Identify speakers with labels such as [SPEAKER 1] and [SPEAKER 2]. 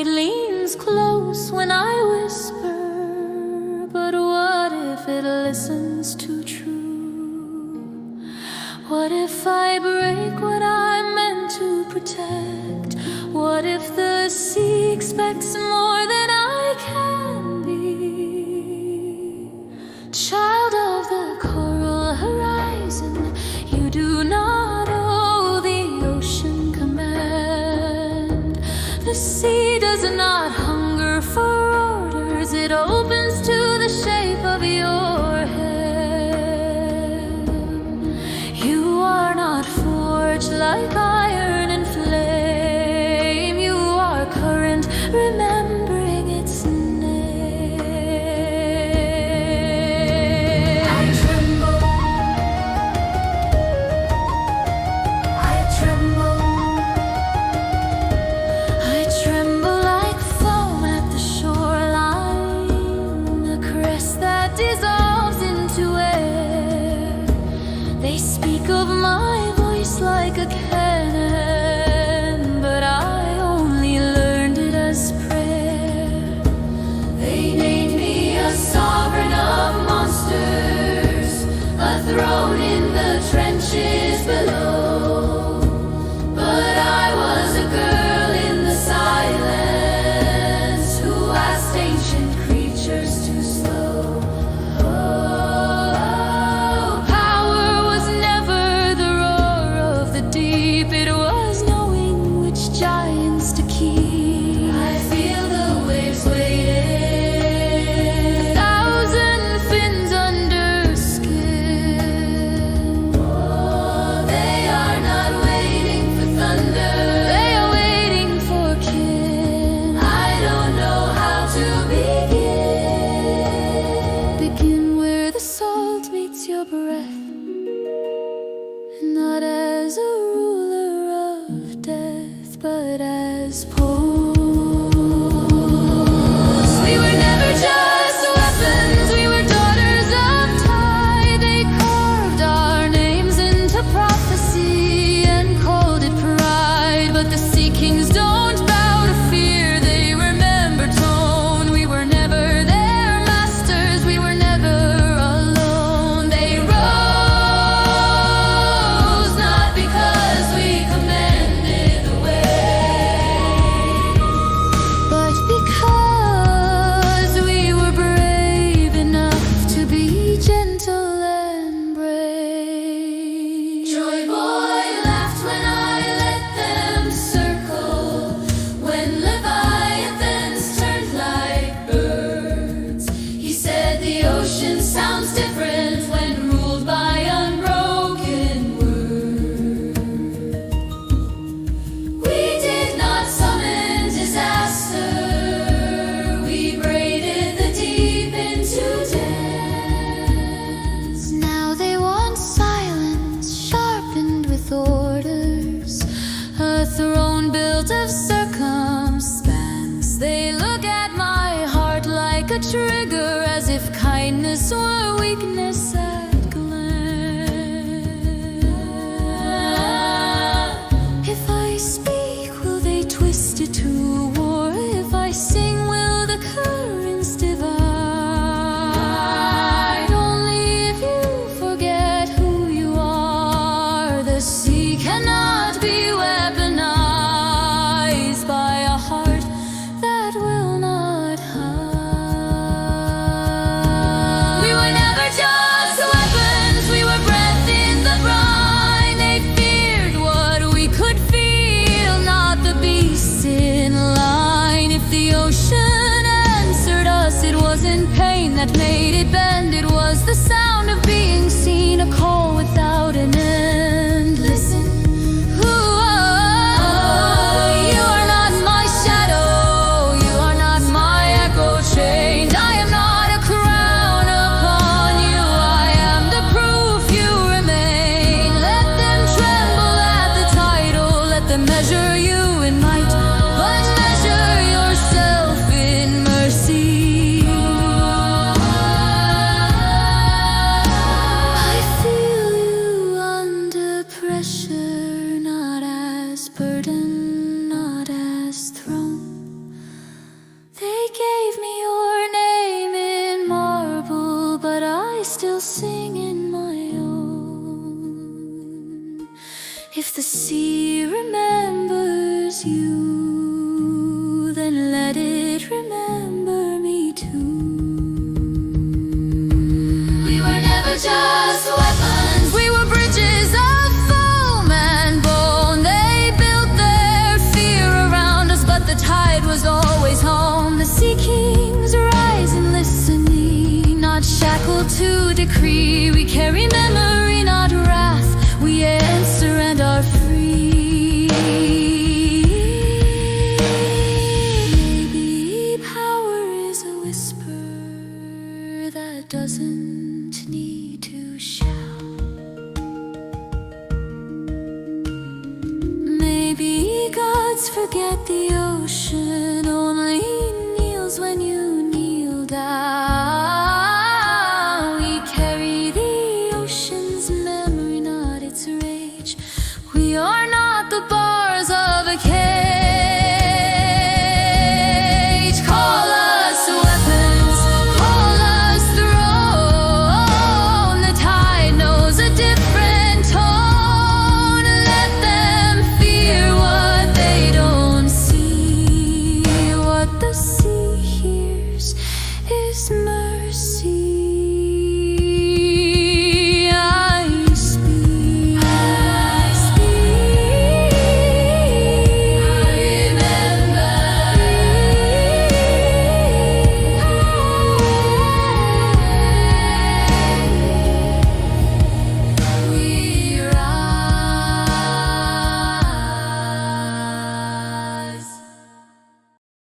[SPEAKER 1] night leans close when I whisper, but what if it listens too true? What if I break what I'm meant to protect? What if the sea expects more than I can be? Child of the coral horizon, you do not owe the ocean command. The sea does not hunger for orders, it opens to the shape of your head. You are not forged like iron and flame, you are current, remembering its name. I tremble, I tremble, I tremble like foam at the shoreline, a crest that dissolves into air. They speak of my voice like a cannon, but I only learned it as prayer. They named me a sovereign of monsters, a throne in the trenches below. But I was a girl in the silence who asked ancient creatures to slow. Oh, power was never the roar of the deep, it was knowing which giants to keep. I feel the waves waiting, a thousand fins under skin. Oh, they are not waiting for thunder, they are waiting for kin. I don't know how to begin. Begin where the salt meets your breath, not as a ruler of death, but as pose. We were never just weapons, we were daughters of tide. They carved our names into prophecy and called it pride. But the sea kings don't bow to fear, they remember tone. We were never their masters, we were never alone. They rose not because we commanded the way, but because we were brave enough to be gentle and brave. Joy boy laughed when I let them circle, when leviathans turned like birds. He said the ocean sounds different when ruled by unbroken word. We did not summon disaster, we braided the deep into dance. Now they want silence sharpened with orders, a throne built of circumstance. They look at my heart like a trigger, as if kindness were weakness at glance. If I speak, will they twist it to war? If I sing, will the currents divide? Only if you forget who you are. The sea cannot be weaponized by a heart that will not hide. We were never just weapons, we were breath in the brine. They feared what we could feel, not the beasts in line. If the ocean answered us, it wasn't pain that made it bend, it was the sound of being seen, a call without an end. Listen, you are not my shadow, you are not my echo chained. I am not a crown upon you, I am the proof you remain. Let them tremble at the title, let them measure you in might, but measure yourself in mercy. If the sea remembers you, then let it remember me too. We were never just weapons, we were bridges of foam and bone. They built their fear around us, but the tide was always home. The sea kings rise in listening, not shackled to decree. We carry memory, not wrath. We answer and are free. Maybe power is a whisper that doesn't need to shout. Maybe gods forget the ocean only kneels when you